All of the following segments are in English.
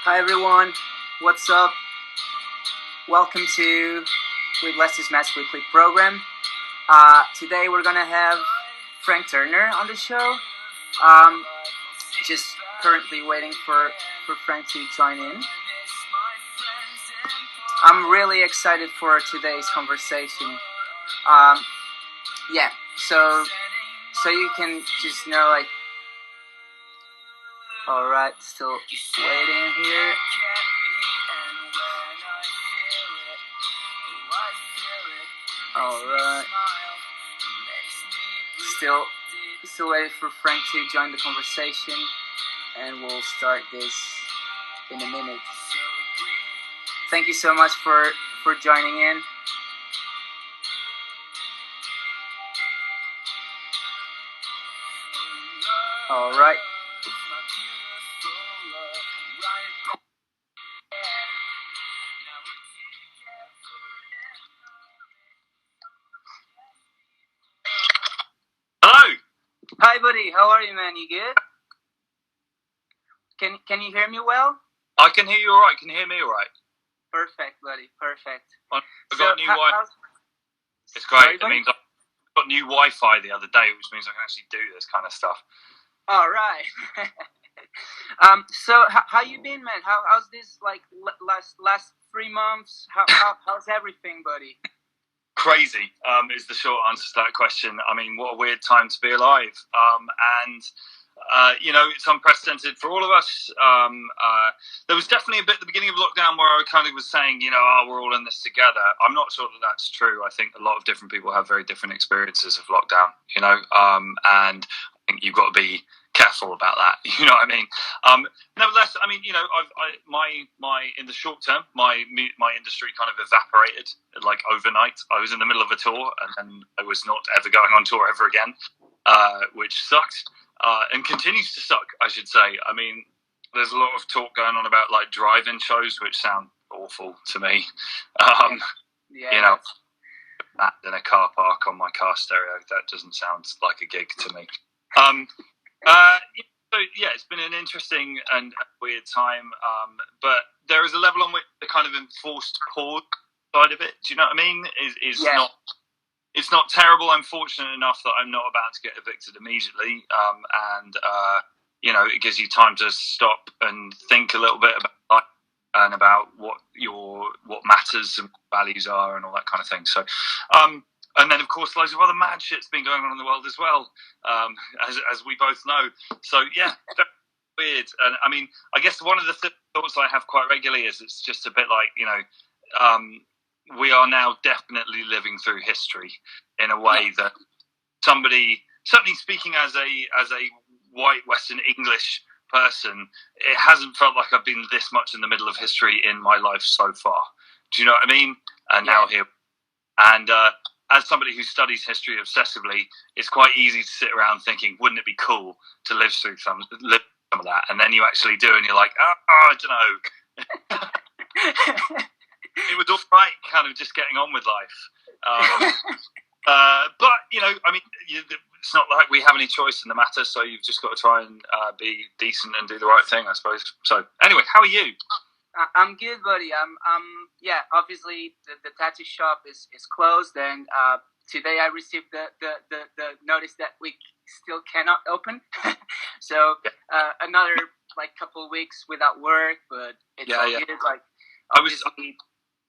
Hi everyone, what's up? Welcome to With Lester's Mass Weekly program. Today we're gonna have Frank Turner on the show. Just currently waiting for Frank to join in. I'm really excited for today's conversation. Yeah, so you can just know, like, alright, still waiting here. Alright. Still waiting for Frank to join the conversation, and we'll start this in a minute. Thank you so much for joining in. Alright. Hello. Hi, buddy. How are you, man? You good? Can you hear me well? I can hear you all right. Can you hear me all right? Perfect, buddy. Perfect. I got new Wi-Fi. It's great. It means I got new Wi-Fi the other day, which means I can actually do this kind of stuff. All right. So how you been, man? How's this like last 3 months? How's everything, buddy? Crazy is the short answer to that question. I mean, what a weird time to be alive. It's unprecedented for all of us. There was definitely a bit at the beginning of lockdown where I kind of was saying, we're all in this together. I'm not sure that that's true. I think a lot of different people have very different experiences of lockdown, and I think you've got to be careful about that. You know what I mean? Nevertheless, I mean, my in the short term, my industry kind of evaporated like overnight. I was in the middle of a tour, and then I was not ever going on tour ever again, which sucked. And continues to suck, I should say. I mean, there's a lot of talk going on about like drive-in shows, which sound awful to me. That in a car park on my car stereo, that doesn't sound like a gig to me. It's been an interesting and weird time. But there is a level on which the kind of enforced pause side of it, do you know what I mean? Not. It's not terrible. I'm fortunate enough that I'm not about to get evicted immediately, it gives you time to stop and think a little bit about life and about what matters and values are and all that kind of thing. So, and then of course loads of other mad shit's been going on in the world as well, as we both know. So yeah, weird. And I mean, I guess one of the thoughts I have quite regularly is it's just a bit like we are now definitely living through history in a way that somebody, certainly speaking as a white Western English person, it hasn't felt like I've been this much in the middle of history in my life so far. Do you know what I mean? And now here, and as somebody who studies history obsessively, it's quite easy to sit around thinking, wouldn't it be cool to live through some of that? And then you actually do, and you're like, I don't know. It was all right, kind of just getting on with life. But, it's not like we have any choice in the matter, so you've just got to try and be decent and do the right thing, I suppose. So, anyway, how are you? I'm good, buddy. Obviously the tattoo shop is closed, and today I received the notice that we still cannot open. So, another, couple of weeks without work, but it's all good.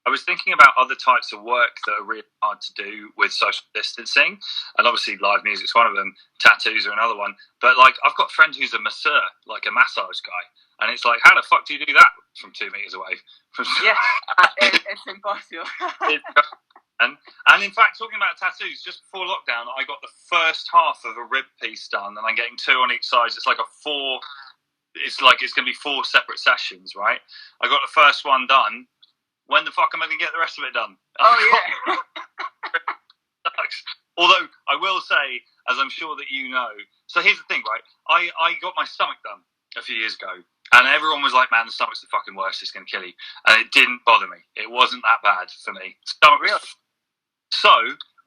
I was thinking about other types of work that are really hard to do with social distancing, and obviously live music's one of them. Tattoos are another one. But I've got a friend who's a masseur, like a massage guy, and it's like, how the fuck do you do that from 2 meters away? It's impossible. And in fact, talking about tattoos, just before lockdown, I got the first half of a rib piece done, and I'm getting 2 on each side. It's like it's going to be 4 separate sessions, right? I got the first one done. When the fuck am I going to get the rest of it done? Oh, yeah. Although, I will say, as I'm sure that you know, so here's the thing, right? I got my stomach done a few years ago, and everyone was like, man, the stomach's the fucking worst, it's going to kill you. And it didn't bother me. It wasn't that bad for me. Stomach really? So,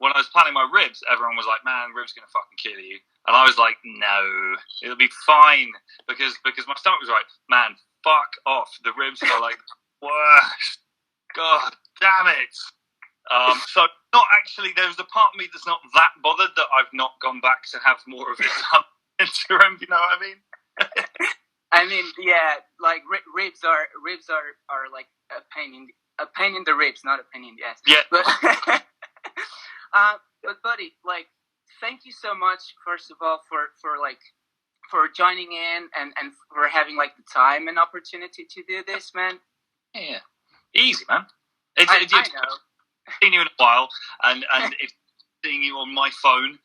when I was planning my ribs, everyone was like, man, ribs going to fucking kill you. And I was like, no, it'll be fine. Because my stomach was right, man, fuck off. The ribs are like worst. God damn it. So not actually. There's a part of me that's not that bothered that I've not gone back to have more of it done interim. You know what I mean? I mean, yeah, like ribs are like a pain in the ribs, not a pain in the ass. Yeah. But buddy, like, thank you so much, first of all, for joining in and for having like the time and opportunity to do this, man. Yeah, easy, man. I know. Seen you in a while, and it's seeing you on my phone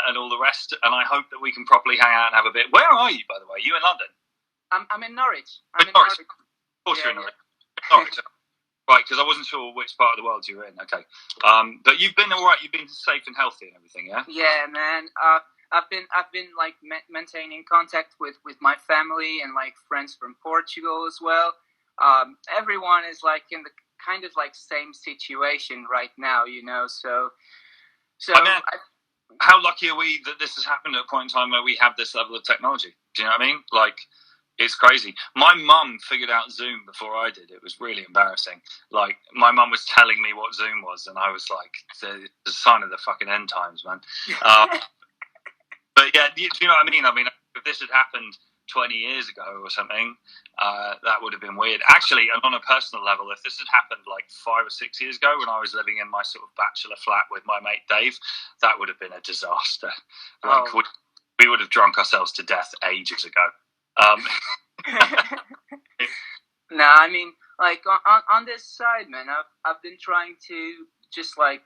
and all the rest. And I hope that we can properly hang out and have a bit. Where are you, by the way? You in London? I'm in Norwich. I'm in Norwich. Of course, you're in Norwich. Norwich. Right, because I wasn't sure which part of the world you were in. Okay, but you've been all right. You've been safe and healthy and everything, yeah. Yeah, man. I've been like maintaining contact with my family and like friends from Portugal as well. Everyone is like in the kind of like same situation right now, you know. So I mean, how lucky are we that this has happened at a point in time where we have this level of technology? Do you know what I mean? Like, it's crazy. My mum figured out Zoom before I did. It was really embarrassing. Like, my mum was telling me what Zoom was, and I was like, the sign of the fucking end times, man. But yeah, do you know what I mean? I mean, if this had happened 20 years ago or something, that would have been weird. Actually, and on a personal level, if this had happened like 5 or 6 years ago when I was living in my sort of bachelor flat with my mate Dave, that would have been a disaster. Like, we would have drunk ourselves to death ages ago. No, I mean, like on this side, man, I've been trying to just like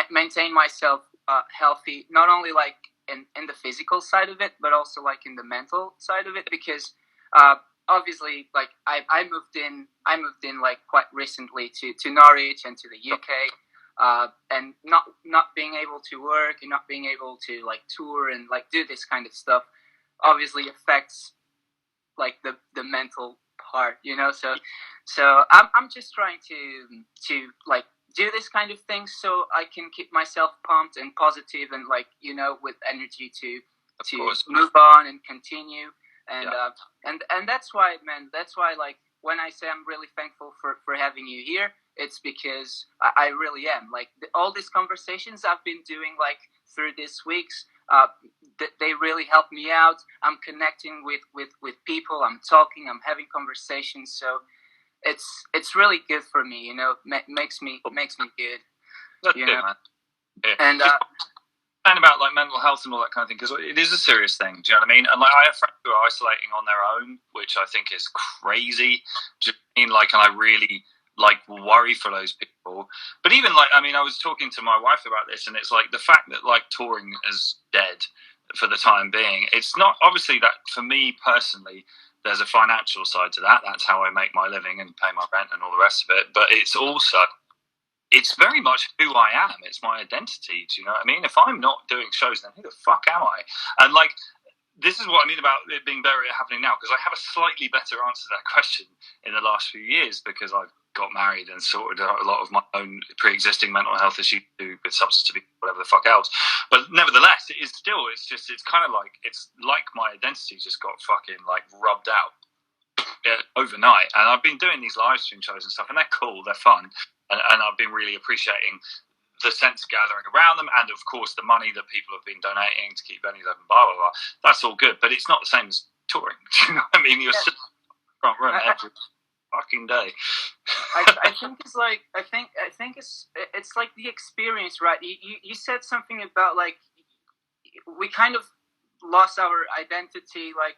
maintain myself healthy, not only like in the physical side of it, but also like in the mental side of it, because obviously, like I moved in like quite recently to Norwich and to the UK, and not being able to work and not being able to like tour and like do this kind of stuff obviously affects like the mental part, you know. So I'm just trying to like do this kind of thing so I can keep myself pumped and positive and like, you know, with energy to move on and continue. And and that's why, man, that's why like when I say I'm really thankful for having you here, it's because I really am. Like all these conversations I've been doing like through these weeks, they really help me out. I'm connecting with people. I'm talking. I'm having conversations. So it's really good for me. You know, makes me good. That's good, man. Yeah. And and about like mental health and all that kind of thing, because it is a serious thing. Do you know what I mean? And like I have friends who are isolating on their own, which I think is crazy. Do you know what I mean? Like, and I really like worry for those people. But even like, I mean, I was talking to my wife about this, and it's like the fact that like touring is dead for the time being. It's not obviously that for me personally. There's a financial side to that. That's how I make my living and pay my rent and all the rest of it. But it's also, it's very much who I am. It's my identity. Do you know what I mean? If I'm not doing shows, then who the fuck am I? And like, this is what I mean about it being better happening now, because I have a slightly better answer to that question in the last few years, because I've got married and sorted out a lot of my own pre-existing mental health issues with substance abuse, whatever the fuck else. But nevertheless, it is still, it's kind of like, it's like my identity just got fucking like rubbed out overnight. And I've been doing these live stream shows and stuff, and they're cool, they're fun. And I've been really appreciating the sense gathering around them, and of course the money that people have been donating to keep venues open, blah, blah, blah. That's all good, but it's not the same as touring. Do you know what I mean? You're still in the front room every fucking day. I think it's like I think it's like the experience, right? You said something about like we kind of lost our identity, like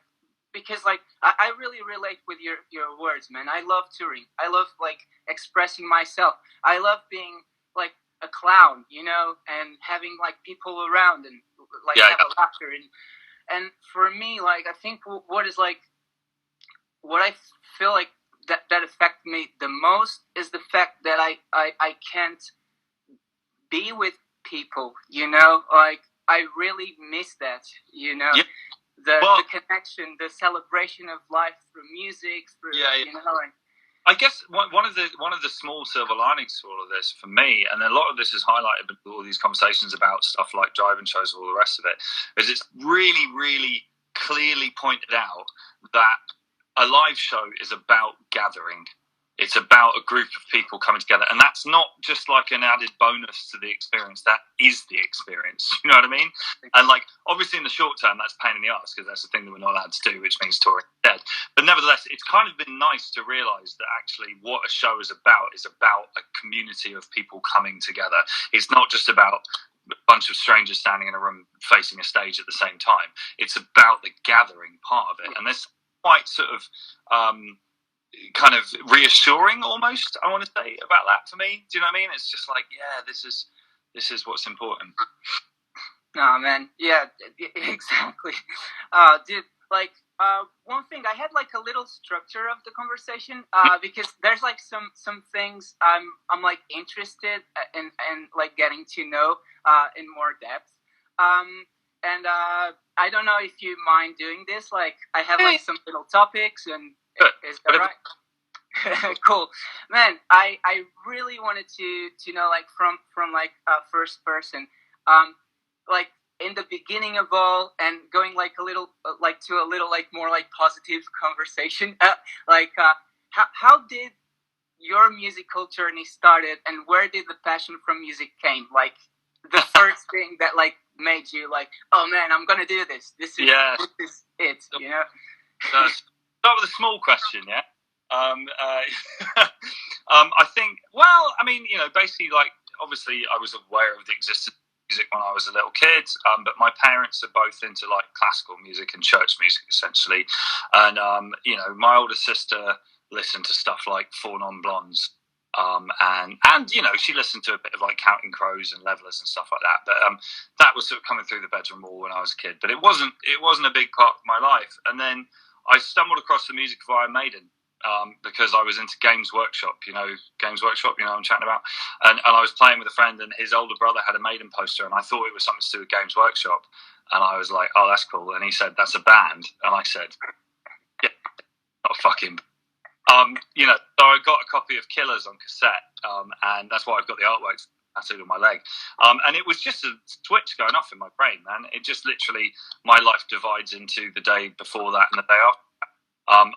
because like I really relate with your words, man. I love touring. I love like expressing myself. I love being like a clown, you know, and having like people around and like have a laughter and for me, like I think what I feel like that affect me the most is the fact that I can't be with people, you know, like I really miss that, you know, the connection, the celebration of life through music, through you know. And I guess one of the small silver linings to all of this for me, and a lot of this is highlighted with all these conversations about stuff like driving shows and all the rest of it, is it's really, really clearly pointed out that a live show is about gathering. It's about a group of people coming together, and that's not just like an added bonus to the experience. That is the experience. You know what I mean? And like, obviously, in the short term, that's a pain in the arse because that's the thing that we're not allowed to do, which means touring dead. But nevertheless, it's kind of been nice to realise that actually, what a show is about a community of people coming together. It's not just about a bunch of strangers standing in a room facing a stage at the same time. It's about the gathering part of it, and there's quite sort of kind of reassuring almost, I want to say, about that for me. Do you know what I mean? It's just like, yeah, this is what's important. Oh man, yeah, exactly. Dude, like one thing, I had like a little structure of the conversation because there's like some things I'm like interested in like getting to know in more depth. And I don't know if you mind doing this. Like, I have like some little topics, and is that right? Cool, man. I really wanted to know, like, from like first person, like in the beginning of all, and going like a little like to a little like more like positive conversation. Like, how did your musical journey started, and where did the passion from music came? Like, the first thing that like made you like, oh man, I'm gonna do this. This is it. You know. Start with a small question, yeah. I think. Well, I mean, you know, basically, like, obviously, I was aware of the existence of music when I was a little kid, but my parents are both into like classical music and church music, essentially, and you know, my older sister listened to stuff like Four Non Blondes. And you know, she listened to a bit of like Counting Crows and Levellers and stuff like that. But that was sort of coming through the bedroom wall when I was a kid. But it wasn't a big part of my life. And then I stumbled across the music of Iron Maiden because I was into Games Workshop. You know, Games Workshop. You know what I'm chatting about. And I was playing with a friend, and his older brother had a Maiden poster, and I thought it was something to do with Games Workshop. And I was like, oh, that's cool. And he said, that's a band. And I said, yeah, not a fucking. You know, so I got a copy of Killers on cassette, and that's why I've got the artwork tattooed on my leg. And it was just a switch going off in my brain, man. It just literally, my life divides into the day before that and the day after.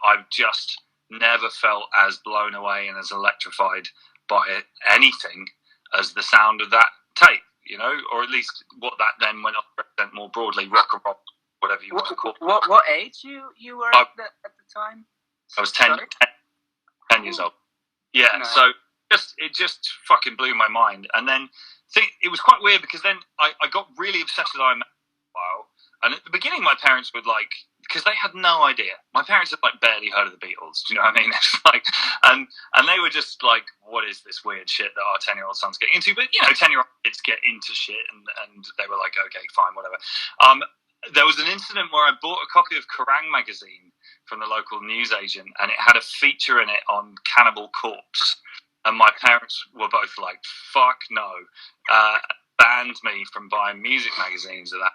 I've just never felt as blown away and as electrified by anything as the sound of that tape, you know, or at least what that then went on to represent more broadly, rock and roll, whatever you want to call it. What age you were at the time? I was 10 years old. Yeah, no. So it just fucking blew my mind. And then it was quite weird because then I got really obsessed with Iron Maiden for a while. And at the beginning, my parents would like, because they had no idea. My parents had like barely heard of the Beatles. Do you know what I mean? It's like, and they were just like, what is this weird shit that our 10-year-old son's getting into? But you know, 10-year-old kids get into shit, and they were like, okay, fine, whatever. There was an incident where I bought a copy of Kerrang magazine from the local newsagent, and it had a feature in it on Cannibal Corpse, and my parents were both like, fuck no, banned me from buying music magazines of that.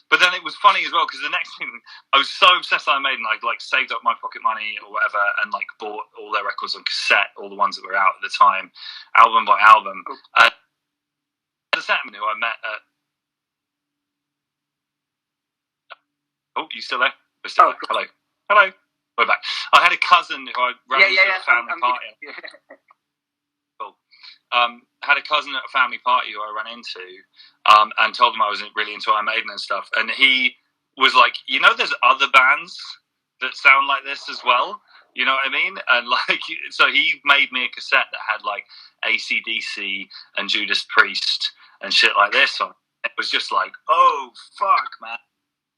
But then it was funny as well, because the next thing, I was so obsessed with Iron Maiden, I like saved up my pocket money or whatever, and like bought all their records on cassette, all the ones that were out at the time, album by album. The Satman, who I met at... Oh, you still there? We're still there. Hello. We're back. I had a cousin who I ran into a family party. Cool. Had a cousin at a family party who I ran into, and told him I was really into Iron Maiden and stuff. And he was like, you know, there's other bands that sound like this as well. You know what I mean? And like, so he made me a cassette that had like AC/DC and Judas Priest and shit like this on. It was just like, oh fuck, man.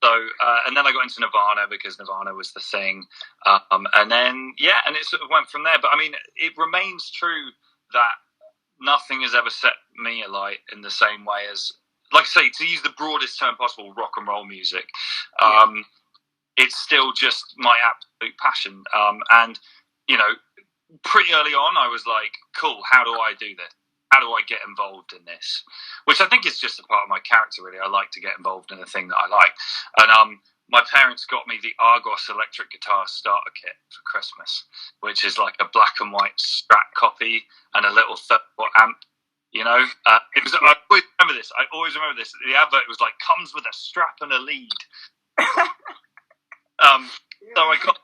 So, and then I got into Nirvana because Nirvana was the thing. And then, yeah, and it sort of went from there. But I mean, it remains true that nothing has ever set me alight in the same way as, like I say, to use the broadest term possible, rock and roll music. It's still just my absolute passion. And, you know, pretty early on, I was like, cool, how do I do this? How do I get involved in this? Which I think is just a part of my character, really. I like to get involved in the thing that I like. And my parents got me the Argos electric guitar starter kit for Christmas, which is like a black and white Strat copy and a little 30-watt amp. You know, it was. I always remember this. The advert was like, comes with a strap and a lead. So I got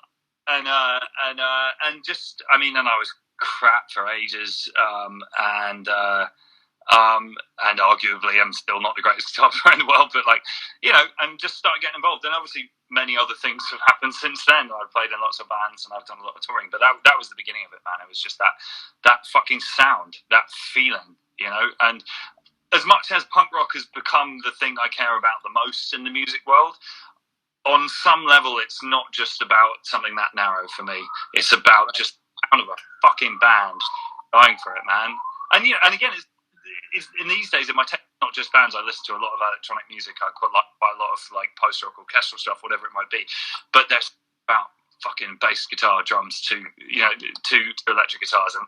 and just, I mean, and I was crap for ages, and arguably I'm still not the greatest guitar player in the world, but like, you know, and just started getting involved. And obviously many other things have happened since then. I've played in lots of bands and I've done a lot of touring, but that was the beginning of it, man. It was just that fucking sound, that feeling, you know. And as much as punk rock has become the thing I care about the most in the music world, on some level, it's not just about something that narrow for me. It's about just kind of a fucking band going for it, man. And and again, it's in these days, in my tech, not just bands. I listen to a lot of electronic music. I quite like a lot of like post-rock, orchestral stuff, whatever it might be. But there's about fucking bass guitar, drums, to electric guitars and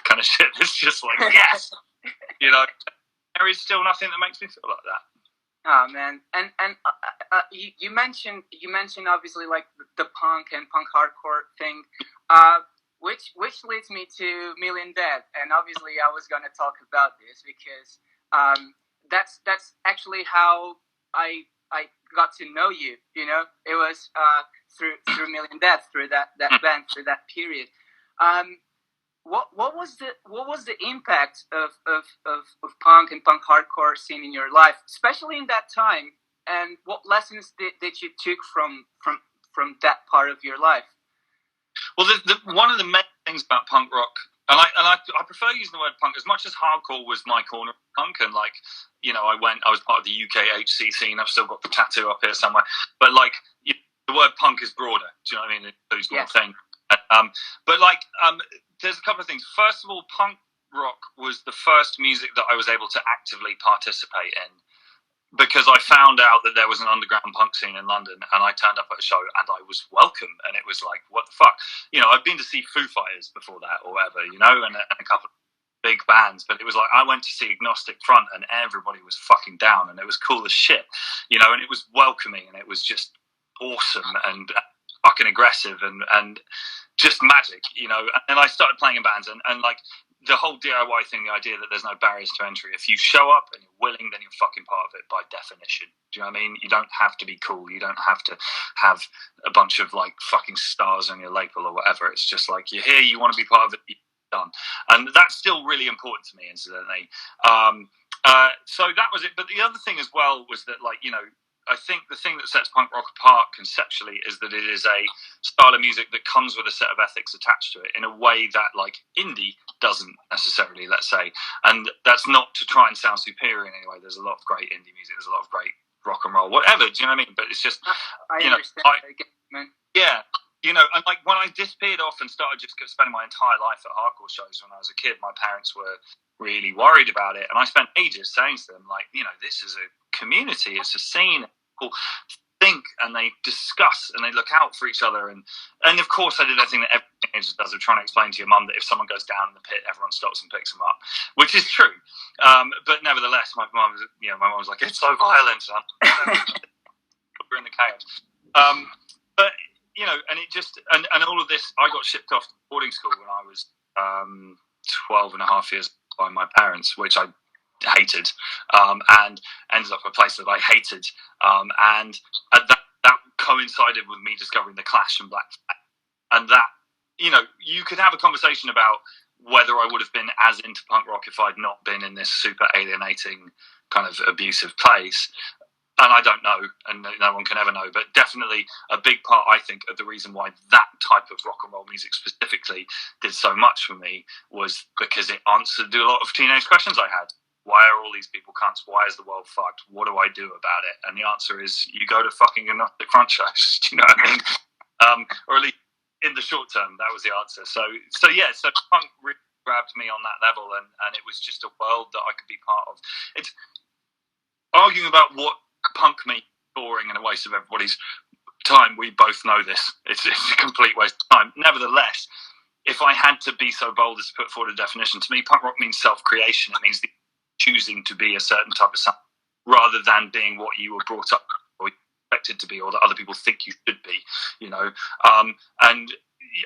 kind of shit. It's just like yes, you know. There is still nothing that makes me feel like that. Oh man, and you mentioned obviously like the punk and punk hardcore thing, which leads me to Million Dead, and obviously I was gonna talk about this because that's actually how I got to know you. You know, it was through Million Dead, through that band, through that period. What was the impact of punk and punk hardcore scene in your life, especially in that time, and what lessons did you took from that part of your life? Well, one of the main things about punk rock, and I prefer using the word punk, as much as hardcore was my corner of punk, and like, you know, I was part of the UKHC scene. I've still got the tattoo up here somewhere, but like, the word punk is broader. Do you know what I mean? It includes more things. But like, there's a couple of things. First of all, punk rock was the first music that I was able to actively participate in, because I found out that there was an underground punk scene in London, and I turned up at a show and I was welcome, and it was like, what the fuck? You know, I'd been to see Foo Fighters before that or whatever, you know, and a couple of big bands, but it was like, I went to see Agnostic Front and everybody was fucking down, and it was cool as shit, you know, and it was welcoming, and it was just awesome and fucking aggressive and just magic, you know. And I started playing in bands, and like the whole DIY thing, the idea that there's no barriers to entry. If you show up and you're willing, then you're fucking part of it by definition. Do you know what I mean? You don't have to be cool. You don't have to have a bunch of like fucking stars on your label or whatever. It's just like, you're here, you want to be part of it, you're done. And that's still really important to me, incidentally. So that was it. But the other thing as well was that, like, you know, I think the thing that sets punk rock apart conceptually is that it is a style of music that comes with a set of ethics attached to it in a way that, like, indie doesn't necessarily, let's say. And that's not to try and sound superior in any way. There's a lot of great indie music. There's a lot of great rock and roll, whatever. Do you know what I mean? But it's just, I understand. Yeah. You know, and like when I disappeared off and started just spending my entire life at hardcore shows when I was a kid, my parents were really worried about it. And I spent ages saying to them, like, you know, this is a community, it's a scene. People think and they discuss and they look out for each other. And of course, I did everything that every teenager does of trying to explain to your mum that if someone goes down in the pit, everyone stops and picks them up, which is true. But nevertheless, my mum was like, it's so violent, son. We're in the chaos. But, you know, and it just, and all of this, I got shipped off to boarding school when I was 12 and a half years by my parents, which I hated, and ended up a place that I hated, and that coincided with me discovering the Clash and Black Flag, and that, you know, you could have a conversation about whether I would have been as into punk rock if I'd not been in this super alienating kind of abusive place. And I don't know, and no one can ever know, but definitely a big part, I think, of the reason why that type of rock and roll music specifically did so much for me was because it answered a lot of teenage questions I had. Why are all these people cunts? Why is the world fucked? What do I do about it? And the answer is, you go to fucking Agnostic Front shows. Do you know what I mean? Or at least in the short term, that was the answer. So punk really grabbed me on that level, and it was just a world that I could be part of. It's arguing about what punk me boring and a waste of everybody's time. We both know this. It's a complete waste of time. Nevertheless, if I had to be so bold as to put forward a definition, to me, punk rock means self-creation. It means choosing to be a certain type of sound rather than being what you were brought up or expected to be, or that other people think you should be, you know. And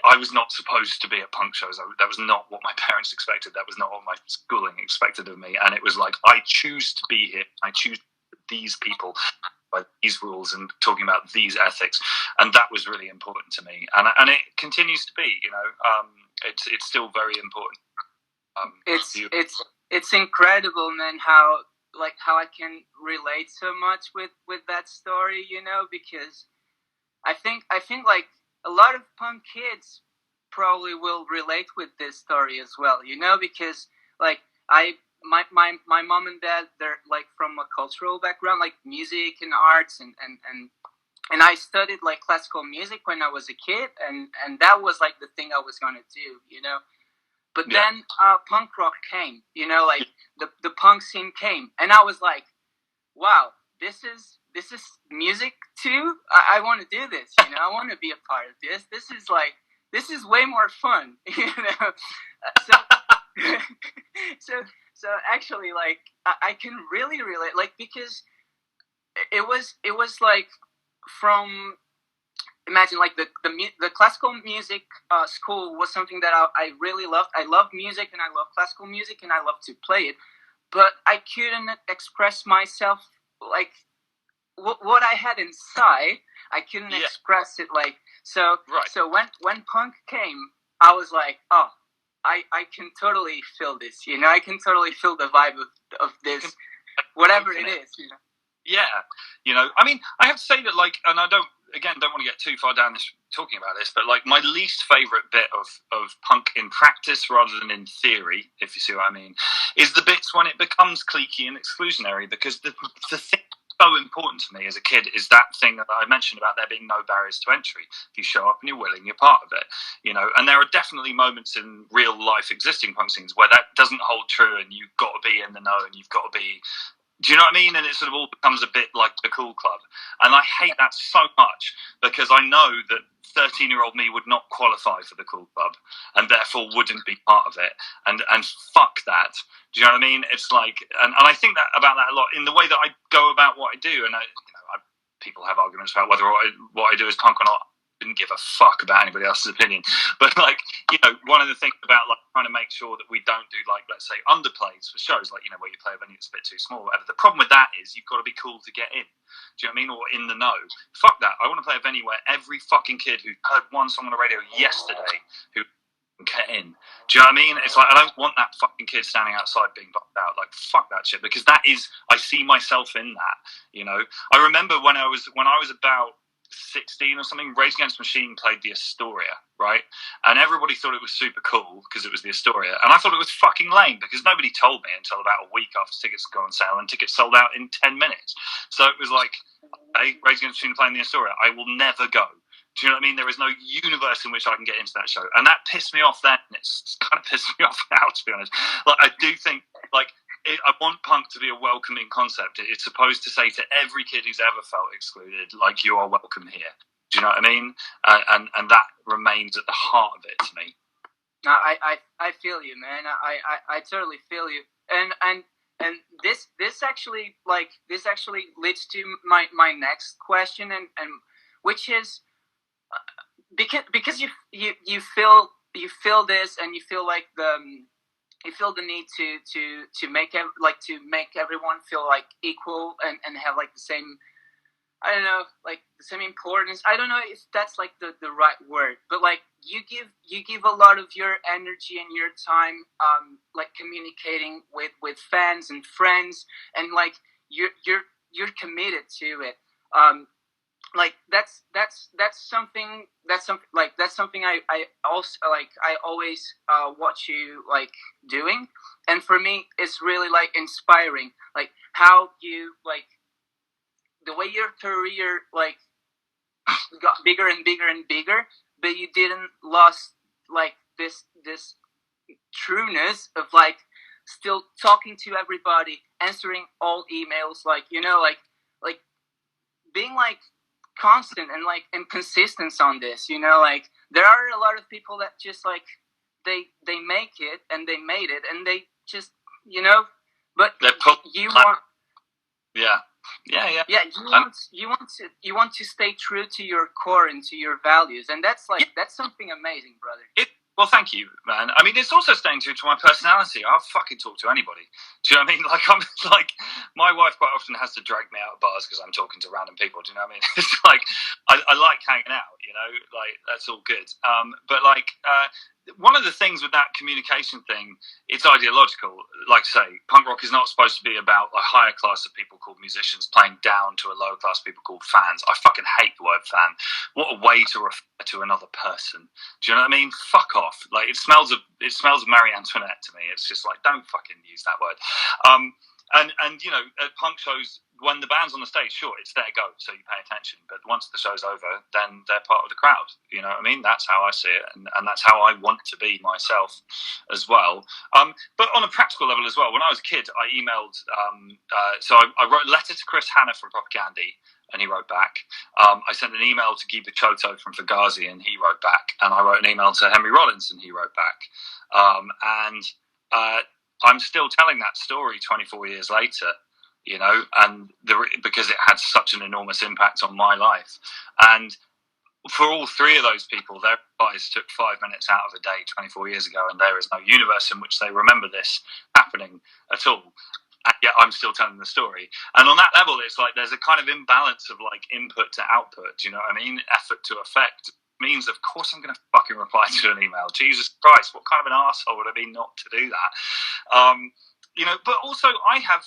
I was not supposed to be at punk shows. That was not what my parents expected. That was not what my schooling expected of me. And it was like, I choose to be here. I choose these people by these rules and talking about these ethics, and that was really important to me, and it continues to be. It's still very important. It's incredible, man, how I can relate so much with that story, because I think like a lot of punk kids probably will relate with this story as well, because like my mom and dad, they're like from a cultural background, like music and arts, and I studied like classical music when I was a kid, and that was like the thing I was gonna do. But then punk rock came, like the punk scene came, and I was like, wow, this is music too. I want to do this, I want to be a part of this. This is way more fun, So actually, like, I can really relate, like, because it was like from, imagine, like, the classical music school was something that I really loved. I love music, and I love classical music, and I love to play it, but I couldn't express myself, like, what I had inside. I couldn't express it, like, so when punk came, I was like, oh, I can totally feel this, I can totally feel the vibe of this, whatever it is, Yeah, I mean, I have to say that, like, and I don't want to get too far down this talking about this, but like my least favorite bit of punk in practice rather than in theory, if you see what I mean, is the bits when it becomes cliquey and exclusionary, because the thing so important to me as a kid is that thing that I mentioned about there being no barriers to entry. If you show up and you're willing, you're part of it, and there are definitely moments in real life existing punk scenes where that doesn't hold true, and you've got to be in the know, and you've got to be, do you know what I mean? And it sort of all becomes a bit like the cool club. And I hate that so much, because I know that 13-year-old me would not qualify for the cool club, and therefore wouldn't be part of it. And fuck that. Do you know what I mean? It's like, and I think that about that a lot in the way that I go about what I do. And people have arguments about whether what I do is punk or not. Didn't give a fuck about anybody else's opinion, but like, one of the things about like trying to make sure that we don't do, like, let's say, underplays for shows, like, where you play a venue that's a bit too small, whatever. The problem with that is you've got to be cool to get in. Do you know what I mean? Or in the know. Fuck that. I want to play a venue where every fucking kid who heard one song on the radio yesterday who get in. Do you know what I mean? It's like, I don't want that fucking kid standing outside being bucked out. Like, fuck that shit, because that is, I see myself in that. I remember when I was about 16 or something, Rage Against the Machine played the Astoria, right? And everybody thought it was super cool because it was the Astoria, and I thought it was fucking lame because nobody told me until about a week after tickets go on sale, and tickets sold out in 10 minutes. So it was like, hey, Rage Against the Machine playing the Astoria, I will never go. Do you know what I mean? There is no universe in which I can get into that show, and that pissed me off then, and it's kind of pissed me off now, to be honest. Like, I do think, like, I want punk to be a welcoming concept. It's supposed to say to every kid who's ever felt excluded, like, you are welcome here. Do you know what I mean? And that remains at the heart of it to me. No, I feel you, man. I totally feel you. And this actually leads to my next question, and which is because you feel this, and you feel like you feel the need to make everyone feel like equal and have like the same, I don't know, like the same importance. I don't know if that's like the right word, but like you give a lot of your energy and your time like communicating with fans and friends, and like you're committed to it. Like that's something I also like. I always watch you like doing, and for me it's really like inspiring, like how you, like, the way your career like got bigger and bigger and bigger, but you didn't lost like this trueness of like still talking to everybody, answering all emails, like, like being like constant and consistent on this, like there are a lot of people that just like they make it and they made it and they just but you want you want to stay true to your core and to your values, and that's like that's something amazing, brother. Well, thank you, man. I mean, it's also staying true to my personality. I'll fucking talk to anybody. Do you know what I mean? Like, I'm like, my wife quite often has to drag me out of bars because I'm talking to random people. Do you know what I mean? It's like, I like hanging out, you know, like, that's all good. But like, one of the things with that communication thing, it's ideological. Like I say, punk rock is not supposed to be about a higher class of people called musicians playing down to a lower class of people called fans. I fucking hate the word fan. What a way to refer to another person. Do you know what I mean? Fuck off. Like, it smells of Marie Antoinette to me. It's just like, don't fucking use that word. And you know, at punk shows, when the band's on the stage, sure, it's their go, so you pay attention. But once the show's over, then they're part of the crowd. You know what I mean? That's how I see it, and that's how I want to be myself as well. But on a practical level as well, when I was a kid, I emailed. So I wrote a letter to Chris Hanna from Propagandhi, and he wrote back. I sent an email to Guy Picciotto from Fugazi, and he wrote back. And I wrote an email to Henry Rollins, and he wrote back. I'm still telling that story 24 years later, you know, and because it had such an enormous impact on my life. And for all three of those people, their advice took 5 minutes out of a day 24 years ago, and there is no universe in which they remember this happening at all. And yet I'm still telling the story. And on that level, it's like there's a kind of imbalance of like input to output, you know what I mean? Effort to effect means, of course, I'm going to fucking reply to an email. Jesus Christ, what kind of an arsehole would I be not to do that? You know, but also I have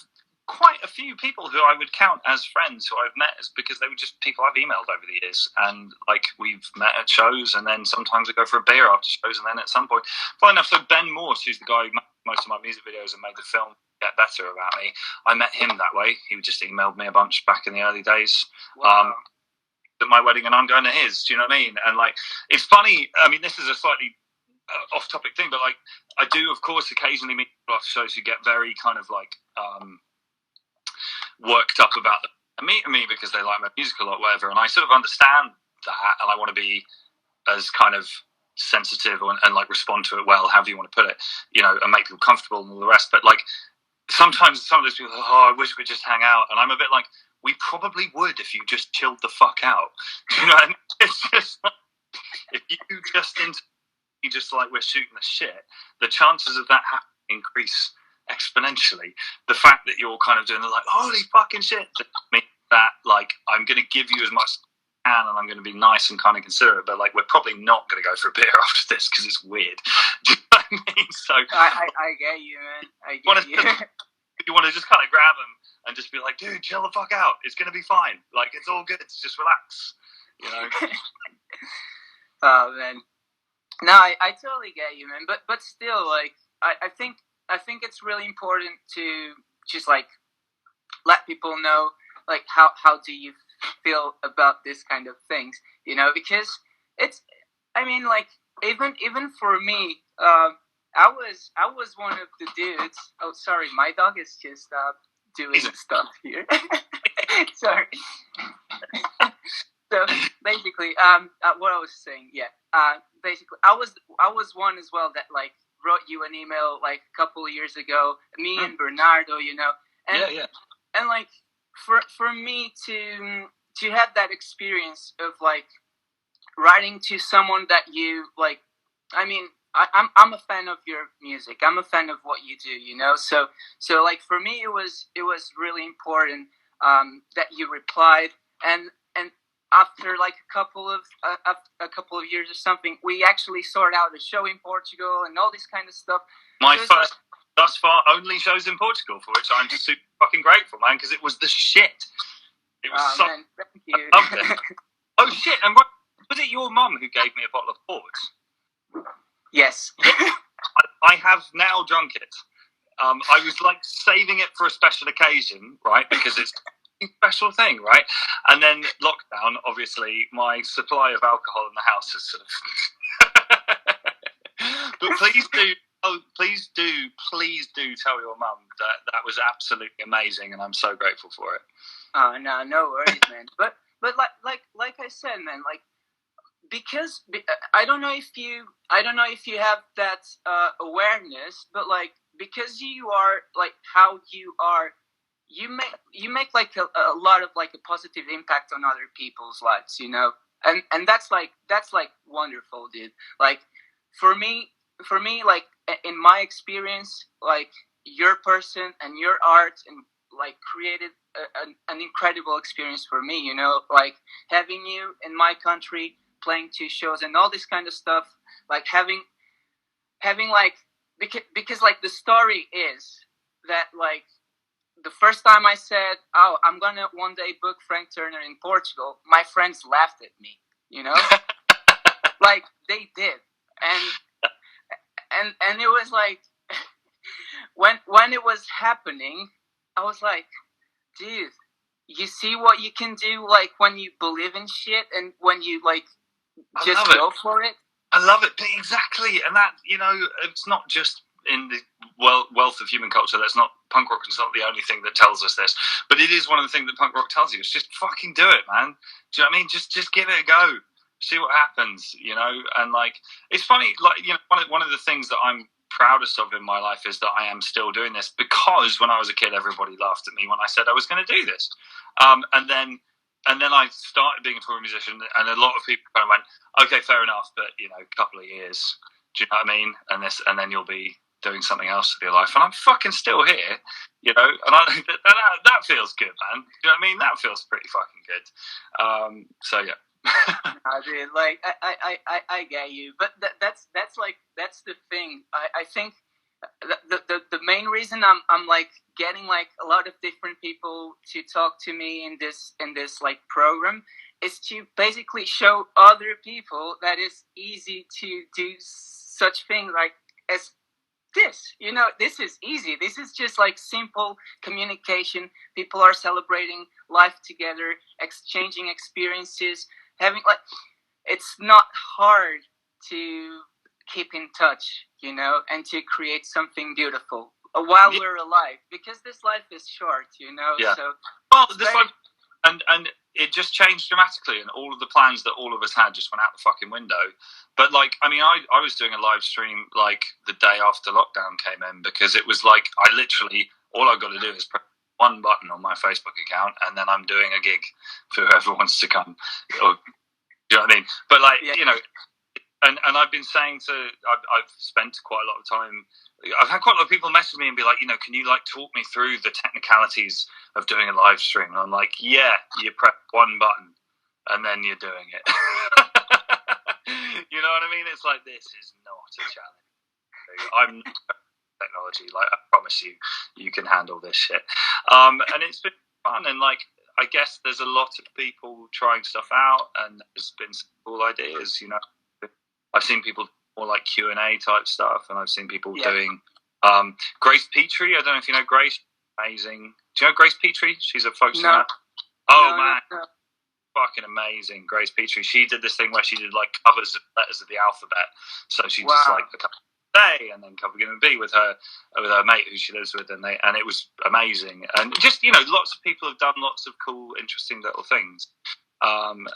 quite a few people who I would count as friends who I've met because they were just people I've emailed over the years, and like we've met at shows, and then sometimes we go for a beer after shows, and then at some point, funny enough, so Ben Morse, who's the guy who made most of my music videos and made the film Get Better about me, I met him that way. He just emailed me a bunch back in the early days. Wow. At my wedding, and I'm going to his. Do you know what I mean? And like, it's funny. I mean, this is a slightly off-topic thing, but like, I do, of course, occasionally meet people after shows who get very kind of like worked up about them and meeting me because they like my music a lot, whatever. And I sort of understand that, and I want to be as kind of sensitive and like respond to it well, however you want to put it, you know, and make people comfortable and all the rest. But like, sometimes some of those people are, oh, I wish we'd just hang out, and I'm a bit like, we probably would if you just chilled the fuck out. You know what I mean? It's just like, if you just like we're shooting the shit, the chances of that happening increase exponentially. The fact that you're kind of doing the like, holy fucking shit, means that like I'm going to give you as much as I can, and I'm going to be nice and kind of considerate, but like we're probably not going to go for a beer after this because it's weird. Do you know what I mean? So I get you, man. I get you. You want to just kind of grab them and just be like, dude, chill the fuck out. It's going to be fine. Like, it's all good. Just relax, you know? Oh, man. No, I totally get you, man. But still, like, I think it's really important to just, like, let people know, like, how do you feel about this kind of things, you know? Because it's, I mean, like, even for me, I was one of the dudes. Oh, sorry, my dog is just doing stuff here. Sorry. So basically, what I was saying, basically, I was one as well that like wrote you an email like a couple of years ago. Me and Bernardo, you know, and and like for me to have that experience of like writing to someone that you like, I mean. I'm a fan of your music. I'm a fan of what you do, you know. So like for me, it was really important that you replied, and after like a couple of years or something, we actually sorted out a show in Portugal and all this kind of stuff. My so first, thus far, only shows in Portugal, for which I'm just super fucking grateful, man, because it was the shit. It was so. Man, thank you. Oh shit! And was it your mum who gave me a bottle of port? Yes. I have now drunk it. I was like saving it for a special occasion, right? Because it's a special thing, right? And then lockdown, obviously, my supply of alcohol in the house is sort of... But please do tell your mum that was absolutely amazing, and I'm so grateful for it. Oh, no worries, man. But like I said, man, like, because I don't know if you have that awareness, but like because you are like how you are, you make like a lot of like a positive impact on other people's lives, you know, and that's like wonderful, dude. Like for me, like in my experience, like your person and your art and like created an incredible experience for me. You know, like having you in my country playing 2 shows and all this kind of stuff. Like having like because like the story is that like the first time I said, "Oh, I'm gonna one day book Frank Turner in Portugal," my friends laughed at me. You know, like they did, and it was like when it was happening, I was like, dude, you see what you can do, like when you believe in shit and when you like just go for it. I love it, exactly, and that, you know, it's not just in the wealth of human culture. That's not punk rock. It's not the only thing that tells us this, but it is one of the things that punk rock tells you. It's just fucking do it, man. Do you know what I mean? Just give it a go. See what happens, you know. And like, it's funny, like, you know, one of the things that I'm proudest of in my life is that I am still doing this, because when I was a kid, everybody laughed at me when I said I was going to do this, and then I started being a touring musician, and a lot of people kind of went, okay, fair enough, but you know, a couple of years, do you know what I mean? And then you'll be doing something else with your life, and I'm fucking still here, you know, and that feels good, man. Do you know what I mean? That feels pretty fucking good. So yeah. I mean, like I get you, but that's the thing. I think the main reason I'm like getting like a lot of different people to talk to me in this like program is to basically show other people that it's easy to do such things like as this. You know, this is easy. This is just like simple communication. People are celebrating life together, exchanging experiences, having like, it's not hard to keep in touch, you know, and to create something beautiful while we're alive, because this life is short, you know. Yeah. So well, this life, and it just changed dramatically, and all of the plans that all of us had just went out the fucking window. But like, I mean, I was doing a live stream like the day after lockdown came in, because it was like, I literally, all I got to do is press one button on my Facebook account, and then I'm doing a gig for whoever wants to come. Or, you know what I mean? But like, you know, and I've been saying to, I've spent quite a lot of time, I've had quite a lot of people message me and be like, you know, can you like talk me through the technicalities of doing a live stream? And I'm like, yeah, you press one button and then you're doing it. You know what I mean? It's like, this is not a challenge. I'm not technology. Like, I promise you, you can handle this shit. And it's been fun, and like, I guess there's a lot of people trying stuff out, and there's been some cool ideas. You know, I've seen people more like Q&A type stuff, and I've seen people doing Grace Petrie. I don't know if you know Grace. Amazing. Do you know Grace Petrie? She's a folk singer. No. Fucking amazing, Grace Petrie. She did this thing where she did like covers of letters of the alphabet. So she just like the A and then cover given B with her mate who she lives with, and it was amazing. And just, you know, lots of people have done lots of cool, interesting little things. And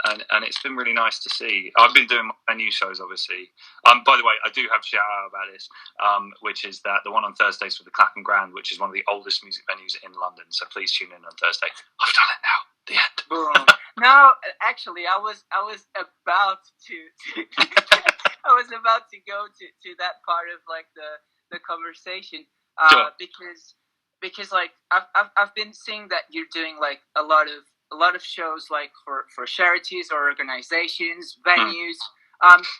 it's been really nice to see. I've been doing my venue shows, obviously. By the way, I do have to shout out about this, which is that the one on Thursdays for the Clapham Grand, which is one of the oldest music venues in London. So please tune in on Thursday. I've done it now. The end. Boom. No, actually, I was about to I was about to go to that part of like the conversation, sure. because like I've been seeing that you're doing like a lot of shows like for charities or organizations, venues.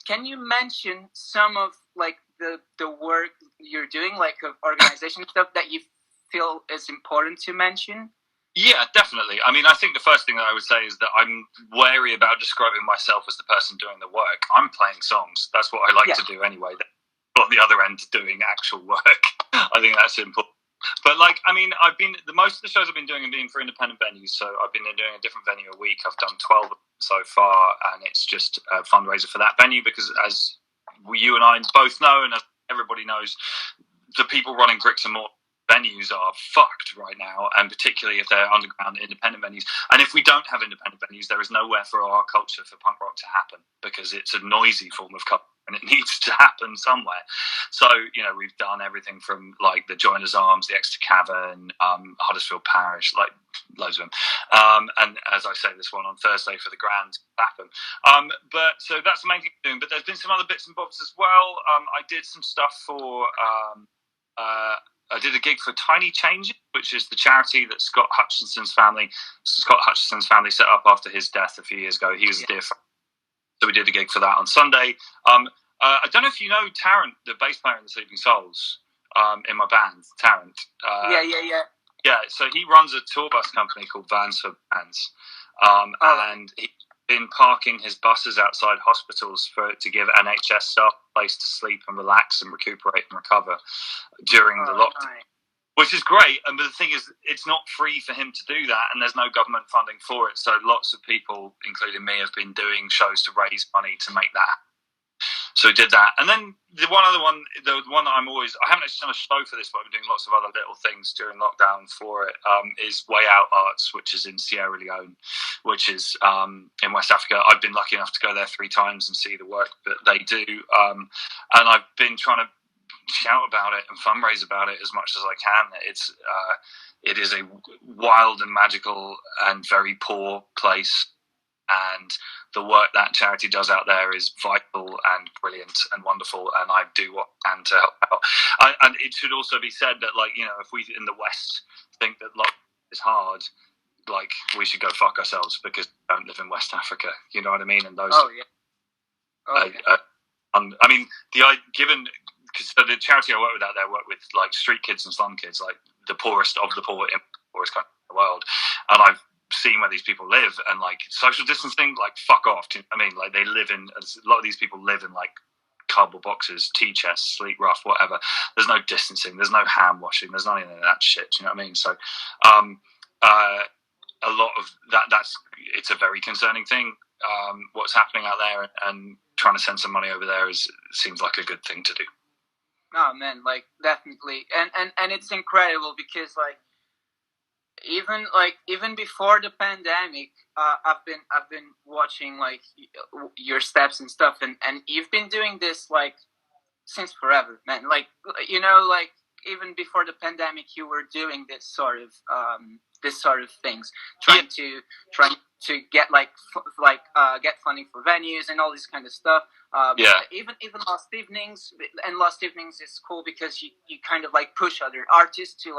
Can you mention some of like the work you're doing, like of organization stuff that you feel is important to mention? Yeah, definitely. I mean, I think the first thing that I would say is that I'm wary about describing myself as the person doing the work. I'm playing songs. That's what I like to do anyway. On the other end, doing actual work. I think that's important. But like, I mean, most of the shows I've been doing have been for independent venues. So I've been doing a different venue a week. I've done 12 so far, and it's just a fundraiser for that venue, because as you and I both know, and as everybody knows, the people running Bricks and Mortar venues are fucked right now, and particularly if they're underground independent venues. And if we don't have independent venues, there is nowhere for our culture, for punk rock to happen, because it's a noisy form of culture and it needs to happen somewhere. So, we've done everything from like the Joiners Arms, the Exeter Cavern, Huddersfield Parish, like loads of them. And as I say, this one on Thursday for the Grand Clapham. But so that's the main thing I'm doing. But there's been some other bits and bobs as well. I did some stuff for I did a gig for Tiny Changes, which is the charity that Scott Hutchinson's family set up after his death a few years ago. He was a dear friend. So we did a gig for that on Sunday. I don't know if you know Tarrant, the bass player in the Sleeping Souls, in my band, Tarrant. Yeah, so he runs a tour bus company called Vans for Bands. And he's been parking his buses outside hospitals to give NHS staff a place to sleep and relax and recuperate and recover during the lockdown. Nice. Which is great, but the thing is, it's not free for him to do that, and there's no government funding for it. So lots of people, including me, have been doing shows to raise money to make that happen. So we did that. And then the one that I haven't actually done a show for this, but I've been doing lots of other little things during lockdown for it, is Way Out Arts, which is in Sierra Leone, which is in West Africa. I've been lucky enough to go there 3 times and see the work that they do. And I've been trying to shout about it and fundraise about it as much as I can. It is a wild and magical and very poor place, and the work that charity does out there is vital and brilliant and wonderful, and I do what I can to help out. And it should also be said that, if we in the West think that lockdown is hard, we should go fuck ourselves, because we don't live in West Africa. You know what I mean? And those. I mean, so the charity I work with out there work with street kids and slum kids, the poorest of the poor in the poorest country in the world, and I've seen where these people live, and social distancing, fuck off. Do you know what I mean? They live in, a lot of these people live in cardboard boxes, tea chests, sleep rough, whatever. There's no distancing, there's no hand washing, there's none of that shit. Do you know what I mean? So a lot of it's a very concerning thing, what's happening out there, and trying to send some money over there seems like a good thing to do. Oh man, definitely, and it's incredible, because even before the pandemic, I've been watching your steps and stuff, and you've been doing this since forever, man. Even before the pandemic, you were doing this sort of things, trying to get get funding for venues and all this kind of stuff. Even Lost Evenings, and Lost Evenings is cool because you kind of push other artists to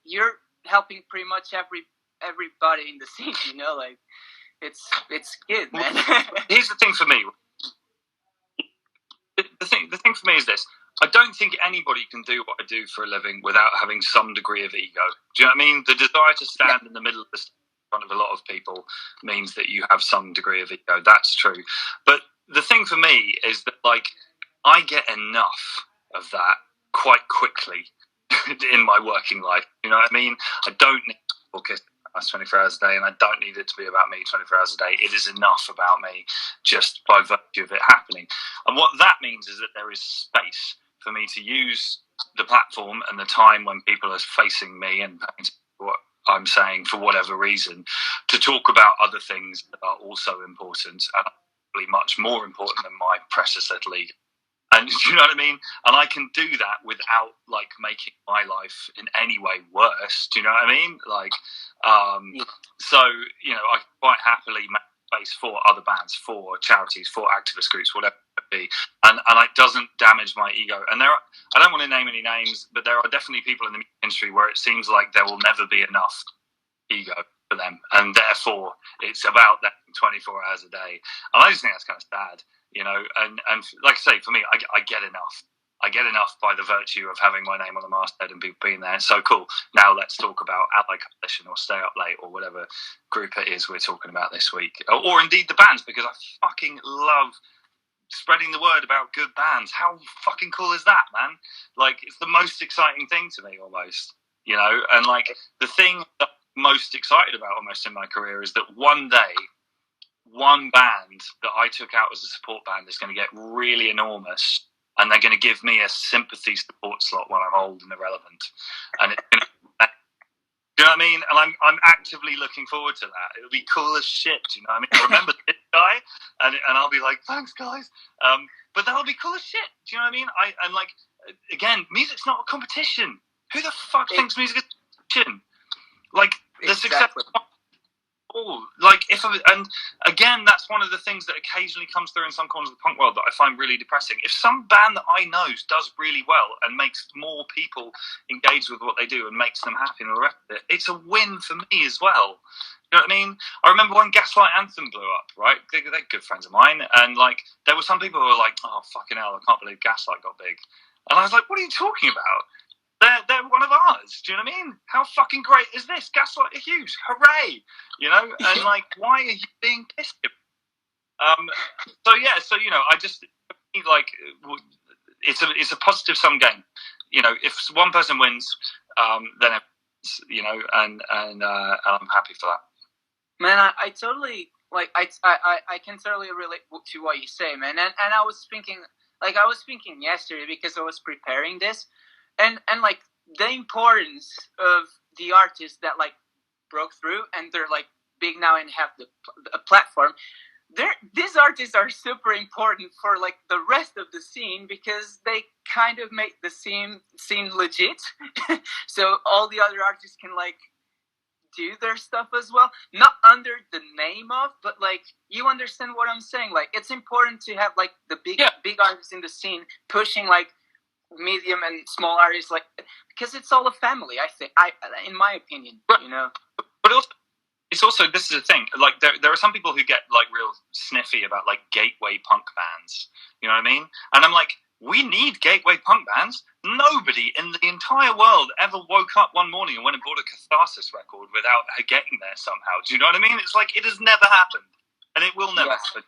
you're helping pretty much everybody in the scene. It's good, man. Here's the thing for me. The thing for me is this. I don't think anybody can do what I do for a living without having some degree of ego. Do you know what I mean? The desire to stand in the middle of the stage in front of a lot of people means that you have some degree of ego. That's true. But the thing for me is that I get enough of that quite quickly in my working life. You know what I mean? I don't need to focus 24 hours a day, and I don't need it to be about me 24 hours a day. It is enough about me just by virtue of it happening. And what that means is that there is space for me to use the platform and the time when people are facing me and what I'm saying for whatever reason, to talk about other things that are also important, and probably much more important than my precious little ego. And you know what I mean? And I can do that without making my life in any way worse. Do you know what I mean? So I quite happily make space for other bands, for charities, for activist groups, whatever it be, and it doesn't damage my ego. And I don't want to name any names, but there are definitely people in the music industry where it seems like there will never be enough ego for them, and therefore it's about them 24 hours a day. And I just think that's kind of sad. And like I say, for me, I get enough. I get enough by the virtue of having my name on the masthead and people being there. So cool. Now let's talk about Allied Coalition or Stay Up Late or whatever group it is we're talking about this week. Or indeed the bands, because I fucking love spreading the word about good bands. How fucking cool is that, man? It's the most exciting thing to me almost, And the thing that I'm most excited about almost in my career is that one day, one band that I took out as a support band is going to get really enormous, and they're going to give me a sympathy support slot when I'm old and irrelevant, and it's going to. Do you know what I mean? And I'm actively looking forward to that. It'll be cool as shit. Do you know what I mean? I remember this guy, and I'll be like, thanks, guys. But that'll be cool as shit. Do you know what I mean? And like, again, music's not a competition. Who the fuck thinks music is a competition? Like, the success. Like, and again, that's one of the things that occasionally comes through in some corners of the punk world that I find really depressing. If some band that I know does really well and makes more people engage with what they do and makes them happy and all the rest of it, it's a win for me as well. You know what I mean? I remember when Gaslight Anthem blew up, right? They're good friends of mine, and like, there were some people who were like, "Oh, fucking hell, I can't believe Gaslight got big," and I was like, "What are you talking about? They're one of ours. Do you know what I mean? How fucking great is this? Gaslight are huge. Hooray!" You know? And like, why are you being pissed? So you know, I just like, it's a positive sum game. You know, if one person wins, then you know, and I'm happy for that. Man, I totally like I can totally relate to what you say, man. And I was thinking yesterday because I was preparing this. And like the importance of the artists that like broke through and they're like big now and have a platform. These artists are super important for like the rest of the scene because they kind of make the scene legit. So all the other artists can like do their stuff as well, not under the name of, but like, you understand what I'm saying. Like, it's important to have like the big artists in the scene pushing like medium and small artists, like, because it's all a family. I think, in my opinion, you know. But also, it's also, this is the thing. Like, there are some people who get like real sniffy about like gateway punk bands. You know what I mean? And I'm like, we need gateway punk bands. Nobody in the entire world ever woke up one morning and went and bought a Catharsis record without her getting there somehow. Do you know what I mean? It's like, it has never happened, and it will never happen.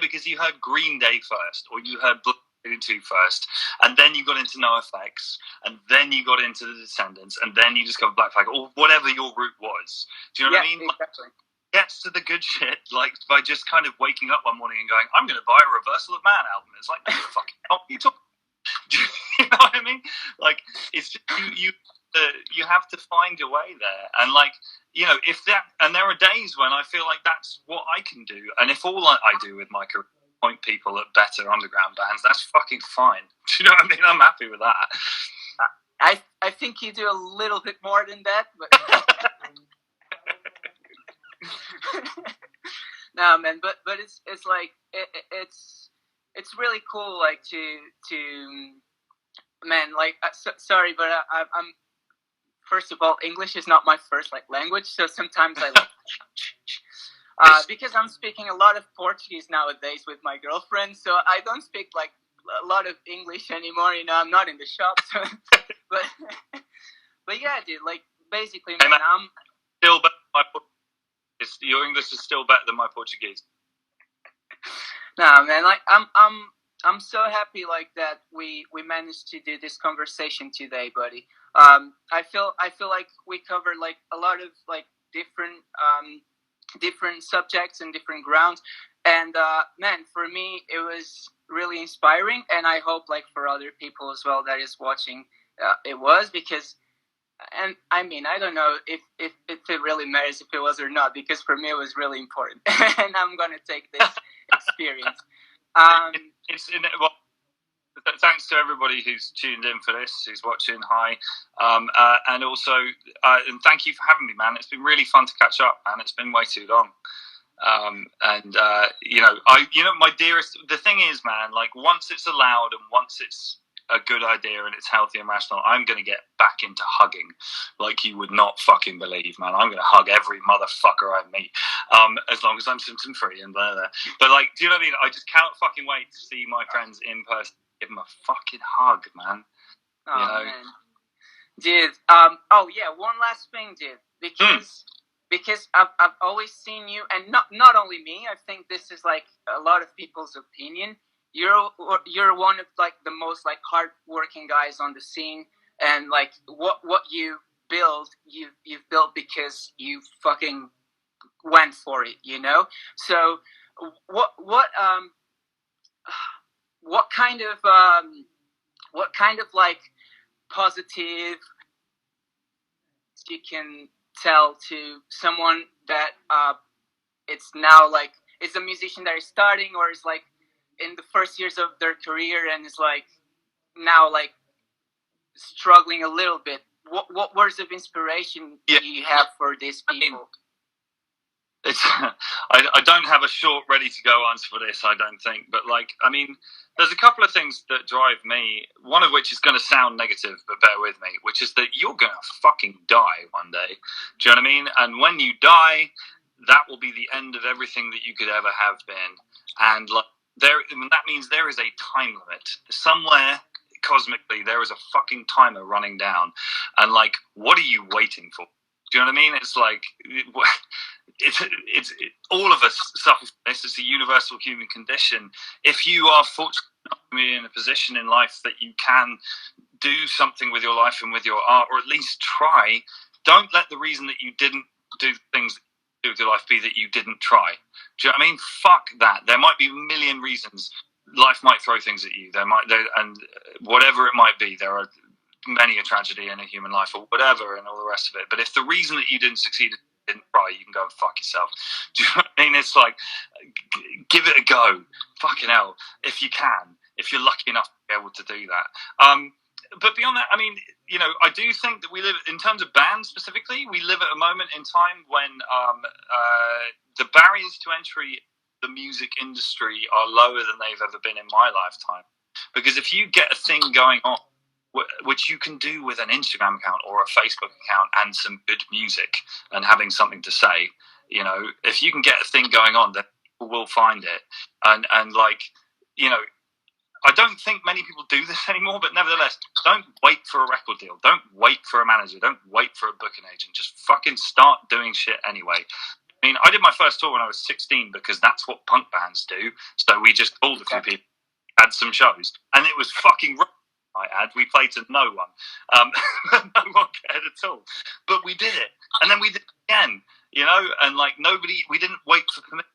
Because you heard Green Day first, or you heard Blink-182 first, and then you got into NoFX, and then you got into the Descendants, and then you discovered Black Flag, or whatever your route was. Do you know what I mean? Exactly. Gets to the good shit, like, by just kind of waking up one morning and going, I'm going to buy a Reversal of Man album. It's like, no, fucking hell, you talk. Do you know what I mean? Like, it's just, you have to find your way there. And like, you know, if that, and there are days when I feel like that's what I can do. And if all I do with my career is point people at better underground bands, that's fucking fine. Do you know what I mean? I'm happy with that. I think you do a little bit more than that, but no, man. But it's like it's really cool, like to man, like sorry, but I'm first of all, English is not my first like language, so sometimes I like because I'm speaking a lot of Portuguese nowadays with my girlfriend, so I don't speak like a lot of English anymore. You know, I'm not in the shop, so, but yeah, dude. Like basically, man, I'm still better than my Portuguese. Your English is still better than my Portuguese. Nah, man. Like I'm so happy like that we managed to do this conversation today, buddy. I feel like we covered like a lot of like different subjects and different grounds, and man, for me it was really inspiring, and I hope like for other people as well that is watching, it was, because, and I mean, I don't know if it really matters if it was or not, because for me it was really important, and I'm gonna take this experience. Thanks to everybody who's tuned in for this, who's watching. Hi, and also, and thank you for having me, man. It's been really fun to catch up, man. It's been way too long. You know, my dearest. The thing is, man, like once it's allowed and once it's a good idea and it's healthy and rational, I'm going to get back into hugging like you would not fucking believe, man. I'm going to hug every motherfucker I meet, as long as I'm symptom free and blah, blah. But like, do you know what I mean? I just can't fucking wait to see my friends in person. Give them a fucking hug, man. Oh, you know? Man. Dude, oh yeah, one last thing, dude, because I've always seen you, and not only me, I think this is like a lot of people's opinion. You're one of like the most like hardworking guys on the scene, and like what you build, you've built because you fucking went what kind of like positive you can tell to someone that it's now like is a musician that is starting or is like in the first years of their career and is like now like struggling a little bit? What words of inspiration do you have for these people? It's I don't have a short ready to go answer for this, I don't think, but like, I mean, there's a couple of things that drive me, one of which is going to sound negative, but bear with me, which is that you're going to fucking die one day. Do you know what I mean? And when you die, that will be the end of everything that you could ever have been. And like, that means there is a time limit somewhere cosmically. There is a fucking timer running down, and like, what are you waiting for? Do you know what I mean? It's like it's all of us suffer from this. It's a universal human condition. If you are fortunate enough to be in a position in life that you can do something with your life and with your art, or at least try, don't let the reason that you didn't do things that you do with your life be that you didn't try. Do you know what I mean? Fuck that. There might be a million reasons. Life might throw things at you. And whatever it might be, there are many a tragedy in a human life or whatever and all the rest of it. But if the reason that you didn't succeed is you didn't try, you can go and fuck yourself. Do you know what I mean? It's like, give it a go. Fucking hell. If you can, if you're lucky enough to be able to do that. But beyond that, I mean, you know, I do think that we live, in terms of bands specifically, we live at a moment in time when the barriers to entry the music industry are lower than they've ever been in my lifetime. Because if you get a thing going on, which you can do with an Instagram account or a Facebook account and some good music and having something to say, you know, if you can get a thing going on, then people will find it. And like, you know, I don't think many people do this anymore, but nevertheless, don't wait for a record deal. Don't wait for a manager. Don't wait for a booking agent. Just fucking start doing shit anyway. I mean, I did my first tour when I was 16 because that's what punk bands do. So we just called a few people, had some shows, and it was fucking rough, I add. We played to no one. No one cared at all. But we did it. And then we did it again, you know? And like we didn't wait for permission.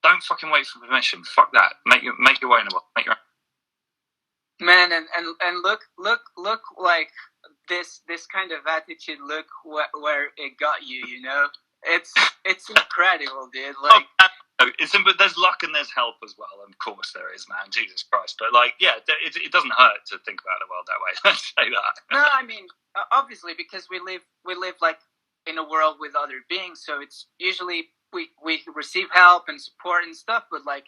Don't fucking wait for permission. Fuck that. Make your way in the world. Make your own. Man, and look like this kind of attitude, look where it got you, you know? It's incredible, dude. Like, but there's luck and there's help as well. Of course there is, man. Jesus Christ. But like, yeah, it doesn't hurt to think about the world that way. Let's say that. No, I mean, obviously, because we live like in a world with other beings, so it's usually we receive help and support and stuff. But like,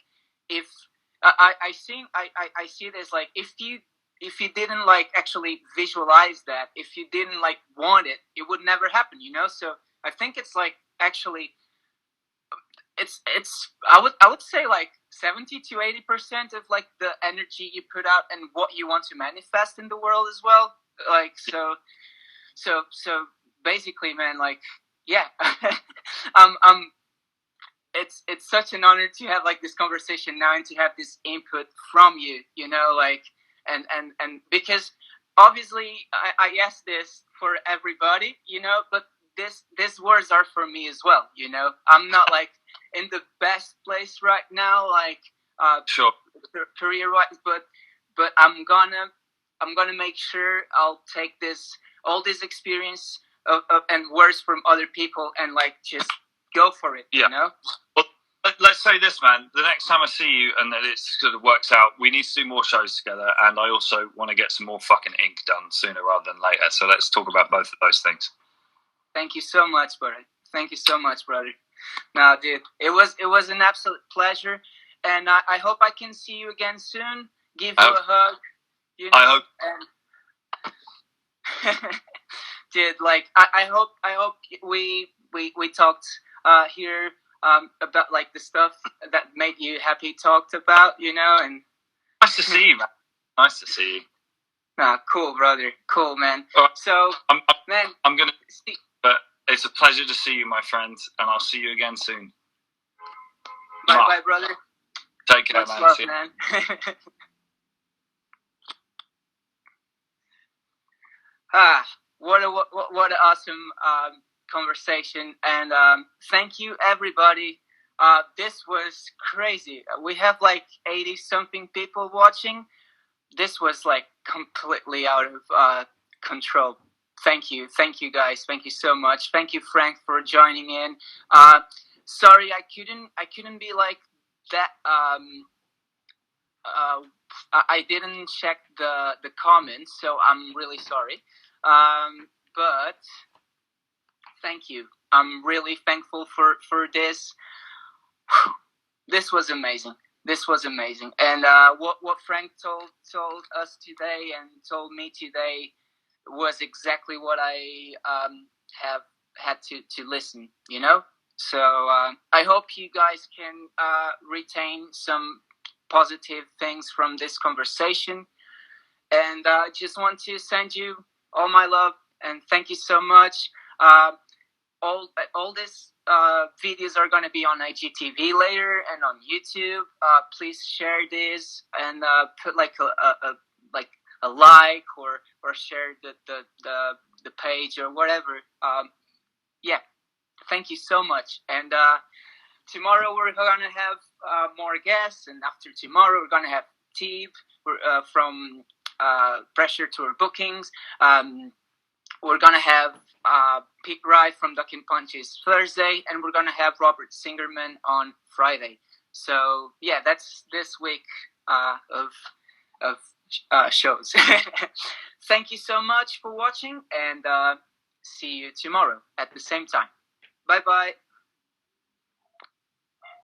if I see this, like, if you didn't like actually visualize that, if you didn't like want it, it would never happen, you know. So I think it's like actually. It's I would say like 70 to 80% of like the energy you put out and what you want to manifest in the world as well. Like so basically, man, like, yeah. It's such an honor to have like this conversation now and to have this input from you, you know, like, and because obviously I ask this for everybody, you know, but these words are for me as well, you know. I'm not like in the best place right now, like sure, career wise, but I'm gonna make sure I'll take all this experience and words from other people and like just go for it, you know. Well, let's say this, man. The next time I see you and that it sort of works out, we need to do more shows together, and I also want to get some more fucking ink done sooner rather than later. So let's talk about both of those things. Thank you so much, brother. Thank you so much, brother. No, dude, it was an absolute pleasure, and I hope I can see you again soon. Give you a hug. You know, I hope. Dude, like I hope we talked here about like the stuff that made you happy talked about, you know, and nice to see you, man. Nice to see you. Nah, cool, brother. Cool, man. Right. So, man, I'm gonna. But it's a pleasure to see you, my friend, and I'll see you again soon. Bye, brother. Take care, Much man. love, man. What an awesome conversation, and thank you everybody This was crazy. We have like 80 something people watching. This was like completely out of control. Thank you guys. Thank you so much. Thank you, Frank, for joining in. Sorry, I couldn't be like that. I didn't check the comments, so I'm really sorry. But thank you. I'm really thankful for this. This was amazing. This was amazing. And what Frank told us today and told me today was exactly what I have had to listen. You know. So I hope you guys can retain some positive things from this conversation. And I just want to send you all my love and thank you so much. All these videos are going to be on IGTV later and on YouTube. Please share this and put like a like or share the page or whatever. Yeah, thank you so much. And tomorrow we're gonna have more guests, and after tomorrow we're gonna have Steve from Pressure Tour Bookings. We're gonna have Pete Wright from Duck and Punches Thursday, and we're gonna have Robert Singerman on Friday. So yeah, that's this week of shows. Thank you so much for watching, and see you tomorrow at the same time. Bye bye.